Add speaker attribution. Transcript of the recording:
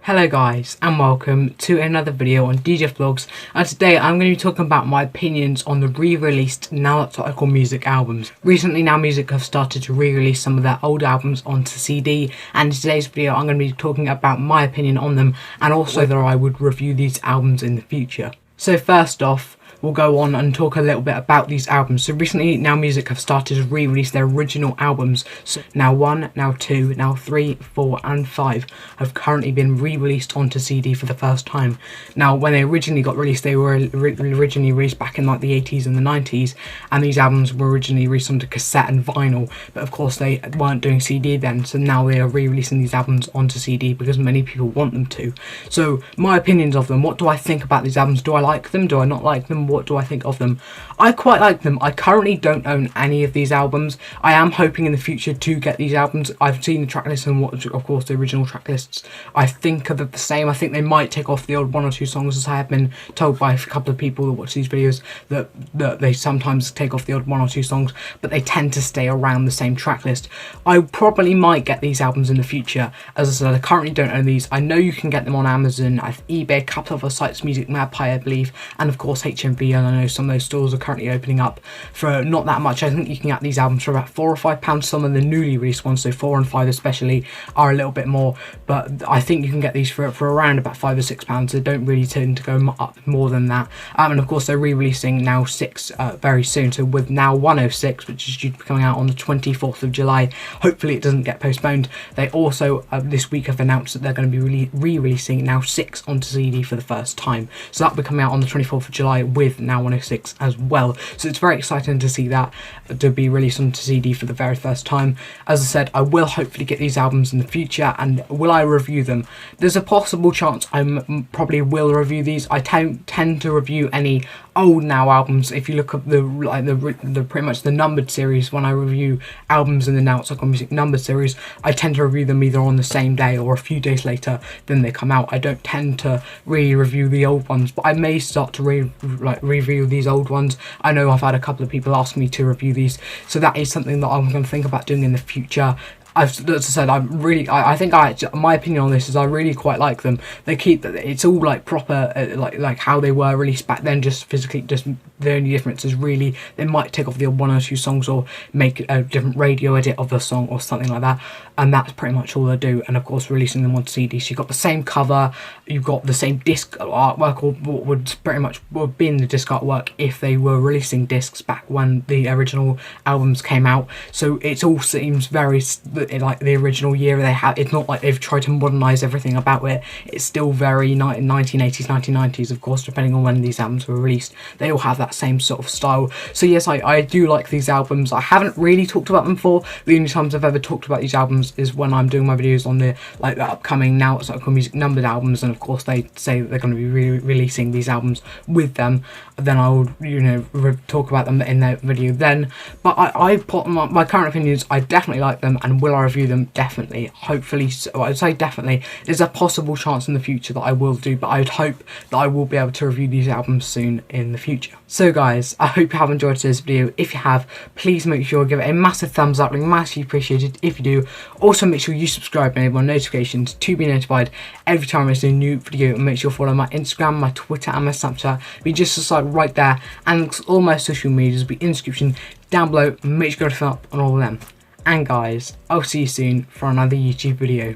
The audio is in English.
Speaker 1: Hello guys and welcome to another video on DJ Vlogs, and today I'm going to be talking about my opinions on the re-released Now That's What I Call Music albums. Recently Now Music have started to re-release some of their old albums onto CD, and in today's video I'm going to be talking about my opinion on them and also whether I would review these albums in the future. So first off, we'll go on and talk a little bit about these albums. So recently Now Music have started to re-release their original albums. So Now 1, Now 2, Now 3, 4 and 5 have currently been re-released onto CD for the first time. Now when they originally got released, they were originally released back in like the 80s and the 90s, and these albums were originally released onto cassette and vinyl, but of course they weren't doing CD then, so now they are re-releasing these albums onto CD because many people want them to. So my opinions of them, what do I think about these albums? Do I like them? Do I not like them? What do I think of them? I quite like them. I currently don't own any of these albums. I am hoping in the future to get these albums. I've seen the track lists and what, of course, the original track lists I think are the same. I think they might take off the old one or two songs, as I have been told by a couple of people that watch these videos that they sometimes take off the odd one or two songs, but they tend to stay around the same track list. I probably might get these albums in the future. As I said, I currently don't own these. I know you can get them on Amazon, eBay, a couple of other sites, Music Magpie I believe, and of course HMV, and I know some of those stores are currently opening up for not that much. I think you can get these albums for about £4 or £5. Some of the newly released ones, so 4 and 5 especially, are a little bit more, but I think you can get these for around about £5 or £6. They don't really tend to go up more than that. And of course they're re-releasing Now 6 very soon, so with Now 106, which is due to be coming out on the 24th of July, hopefully it doesn't get postponed. They also this week have announced that they're going to be re-releasing Now 6 onto CD for the first time, so that'll be coming out on the 24th of July with Now 106 as well. So it's very exciting to see that to be released onto CD for the very first time. As I said, I will hopefully get these albums in the future, and will I review them? There's a possible chance I probably will review these. I tend to review any old Now albums. If you look at the pretty much the numbered series, when I review albums in the Now That's What I Call Music numbered series, I tend to review them either on the same day or a few days later than they come out. I don't tend to really review the old ones, but I may start to review these old ones. I know I've had a couple of people ask me to review these, so that is something that I'm going to think about doing in the future. As I said, I think my opinion on this is I really quite like them. They keep, it's all like proper, like how they were released back then, just physically. Just the only difference is really they might take off the odd one or two songs or make a different radio edit of the song or something like that, and that's pretty much all they do. And of course releasing them on CD, so you've got the same cover, you've got the same disc artwork, or what would pretty much have been the disc artwork if they were releasing discs back when the original albums came out. So it all seems very like the original year they have. It's not like they've tried to modernize everything about it. It's still very 1980s, 1990s, of course, depending on when these albums were released. They all have that same sort of style. So yes, I do like these albums. I haven't really talked about them before. The only times I've ever talked about these albums is when I'm doing my videos on the upcoming Now It's What I Call Music numbered albums, and of course they say they're going to be releasing these albums with them. Then I will talk about them in their video then. But I put my current opinions. I definitely like them, and will I review them? Definitely. Hopefully, I'd say definitely. There's a possible chance in the future that I will do, but I'd hope that I will be able to review these albums soon in the future. So guys, I hope you have enjoyed today's video. If you have, please make sure you give it a massive thumbs up, like massively appreciated if you do. Also make sure you subscribe and enable notifications to be notified every time I do a new video, and make sure you follow my Instagram, my Twitter and my Snapchat. Be just aside right there, and all my social medias will be in the description down below. Make sure you go to fill up on all of them. And guys, I'll see you soon for another YouTube video.